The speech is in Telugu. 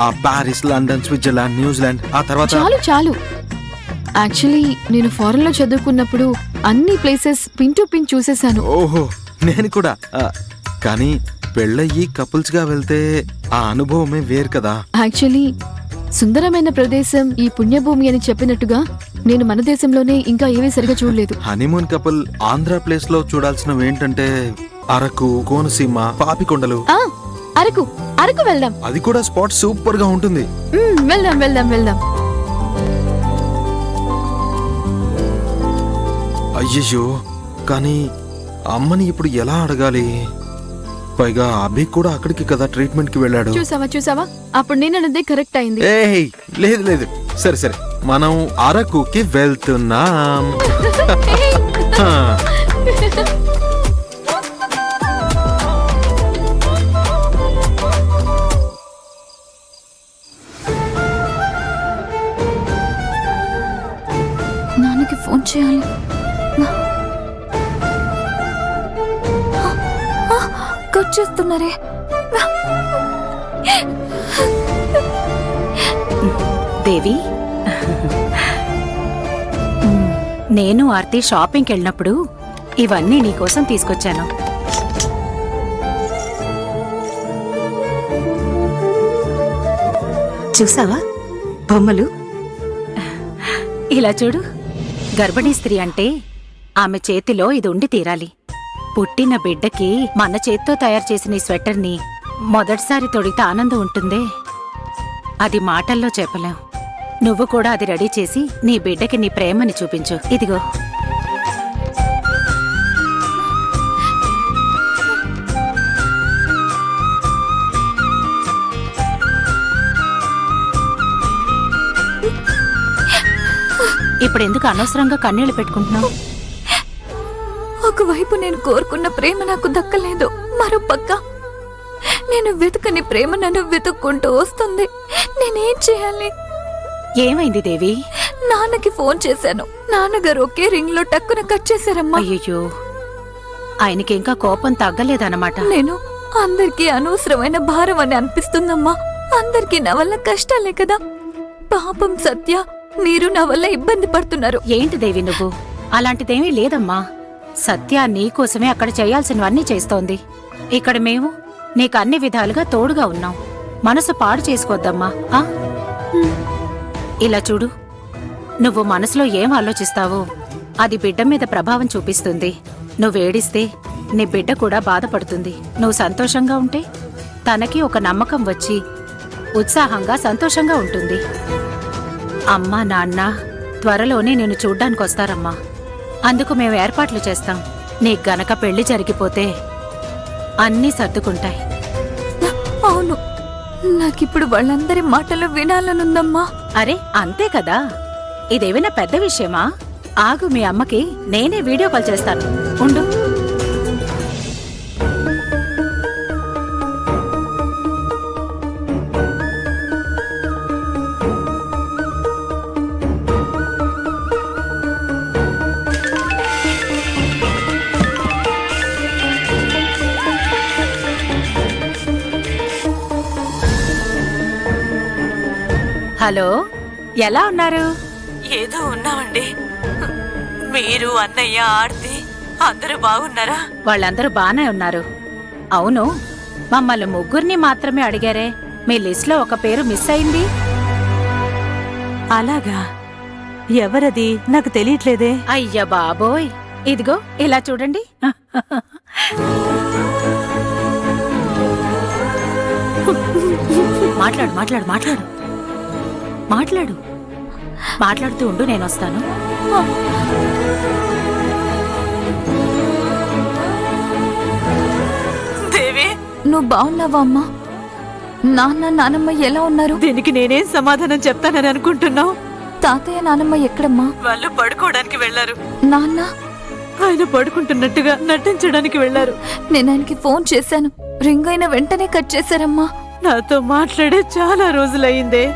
ఆ పారిస్, లండన్, స్విట్జర్లాండ్, న్యూజిలాండ్, ఆ తర్వాత చాలు చాలు. యాక్చువల్లీ నేను ఫారెన్ లో చదువుకున్నప్పుడు అన్ని ప్లేసెస్ పిన్ టు పిన్ చూసేశాను. ఓహో, నేను కూడా. కానీ పెళ్ళయ్యి కపుల్స్ గా వెళ్తే ఆ అనుభవమే వేరు కదా. యాక్చువల్లీ సుందరమైన ప్రదేశం ఈ పుణ్యభూమి అని చెప్పినట్టుగా నేను మన దేశంలోనే ఇంకా ఏమీ సరిగా చూడలేదు. హనీమూన్ కపుల్ ఆంధ్ర ప్లేస్ లో చూడాల్సినవి ఏంటంటే అరకు, కోనసీమ, పాపికొండలు. అరకు అరకు వెళ్దాం. అది కూడా స్పాట్ సూపర్ గా ఉంటుంది. వెళ్దాం వెళ్దాం వెళ్దాం. అయ్యయ్యో, కానీ అమ్మని ఇప్పుడు ఎలా అడగాలి? పైగా అభి కూడా అక్కడికి కదా ట్రీట్మెంట్ కి వెళ్ళాడు. చూసావా అప్పుడు నేను అన్నదే కరెక్ట్ అయింది. ఏయ్, లేదు లేదు, సరే సరే, మనం అరకుకి వెళ్తున్నాం. నాన్నకి ఫోన్ చేయాలి. కట్ చేస్తున్నారే. దేవి, నేను ఆర్తి షాపింగ్కి వెళ్ళినప్పుడు ఇవన్నీ నీకోసం తీసుకొచ్చాను. చూసావా బొమ్మలు? ఇలా చూడు. గర్భిణీ స్త్రీ అంటే ఆమె చేతిలో ఇది ఉండి తీరాలి. పుట్టిన బిడ్డకి మన చేత్తో తయారు చేసిన ఈ స్వెటర్ని మొదటిసారి తొడిగితే ఆనందం ఉంటుందే, అది మాటల్లో చెప్పలేం. నువ్వు కూడా అది రెడీ చేసి నీ బిడ్డకి నీ ప్రేమని చూపించు. ఇదిగో. ఇప్పుడెందుకు అనవసరంగా కన్నీళ్లు పెట్టుకుంటున్నావు? ఒకవైపు నేను కోరుకున్న ప్రేమ నాకు దక్కలేదు, మరో పక్క నేను వెతుకని ప్రేమ నన్ను వెతుక్కుంటూ వస్తుంది. నేనేం చేయాలి? ఏమైంది దేవి? నాన్నకి ఫోన్ చేశాను. నాన్నగారు ఒకే రింగ్ లో టక్కున కట్ చేశారమ్మా. అయ్యో, ఆయనకి ఇంకా కోపం తగ్గలేదన్నమాట. నేను అందరికీ అనవసరమైన భారం అని అనిపిస్తుందమ్మా. అందరికీ నా వల్ల కష్టాలే కదా. పాపం సత్య, మీరు నా వల్ల ఇబ్బంది పడుతున్నారు. ఏంటి దేవి నువ్వు? అలాంటిదేమీ లేదమ్మా. సత్య నీకోసమే అక్కడ చేయాల్సినవన్నీ చేస్తోంది. ఇక్కడ మేము నీకు అన్ని విధాలుగా తోడుగా ఉన్నాం. మనసు పాడు చేసుకోవద్దమ్మా. ఇలా చూడు, నువ్వు మనసులో ఏం ఆలోచిస్తావో అది బిడ్డ మీద ప్రభావం చూపిస్తుంది. నువ్వేడిస్తే నీ బిడ్డ కూడా బాధపడుతుంది. నువ్వు సంతోషంగా ఉంటే తనకి ఒక నమ్మకం వచ్చి ఉత్సాహంగా సంతోషంగా ఉంటుంది. అమ్మా నాన్న త్వరలోనే నేను చూడ్డానికి వస్తారమ్మా. అందుకు మేము ఏర్పాట్లు చేస్తాం. నీకు గనక పెళ్లి జరిగిపోతే అన్నీ సర్దుకుంటాయి. అవును, నాకిప్పుడు వాళ్ళందరి మాటలు వినాలనుందమ్మా. అరే అంతే కదా, ఇదేమైనా పెద్ద విషయమా? ఆగు, మీ అమ్మకి నేనే వీడియో కాల్ చేస్తాను, ఉండు. హలో, ఎలా ఉన్నారు? ఏదో ఉన్నామండి. మీరు, అన్నయ్య, ఆర్తి అందరూ బాగున్నారా? వాళ్ళందరూ బానే ఉన్నారు. అవును, మమ్మల్ని ముగ్గురిని మాత్రమే అడిగారే, మీ లిస్ట్ లో ఒక పేరు మిస్ అయింది. అలాగా? ఎవరది? నాకు తెలియట్లేదే. అయ్య బాబోయ్, ఇదిగో ఇలా చూడండి. మాట్లాడు మాట్లాడు మాట్లాడు మాట్లాడు మాట్లాడుతూ ఉండు, నేనొస్తాను. దేవి, నువ్వు బాగున్నావా అమ్మా? నాన్న నానమ్మ ఎలా ఉన్నారు? దీనికి నేనేం సమాధానం చెప్తానని అనుకుంటున్నావు? తాతయ్య నానమ్మ ఎక్కడమ్మా? వాళ్ళు పడుకోవడానికి వెళ్లారు. నాన్న? ఆయన పడుకుంటున్నట్టుగా నటించడానికి వెళ్లారు. నేను ఆయనకి ఫోన్ చేశాను, రింగ్ అయిన వెంటనే కట్ చేశారమ్మా. నాతో మాట్లాడే చాలా రోజులయ్యిందే.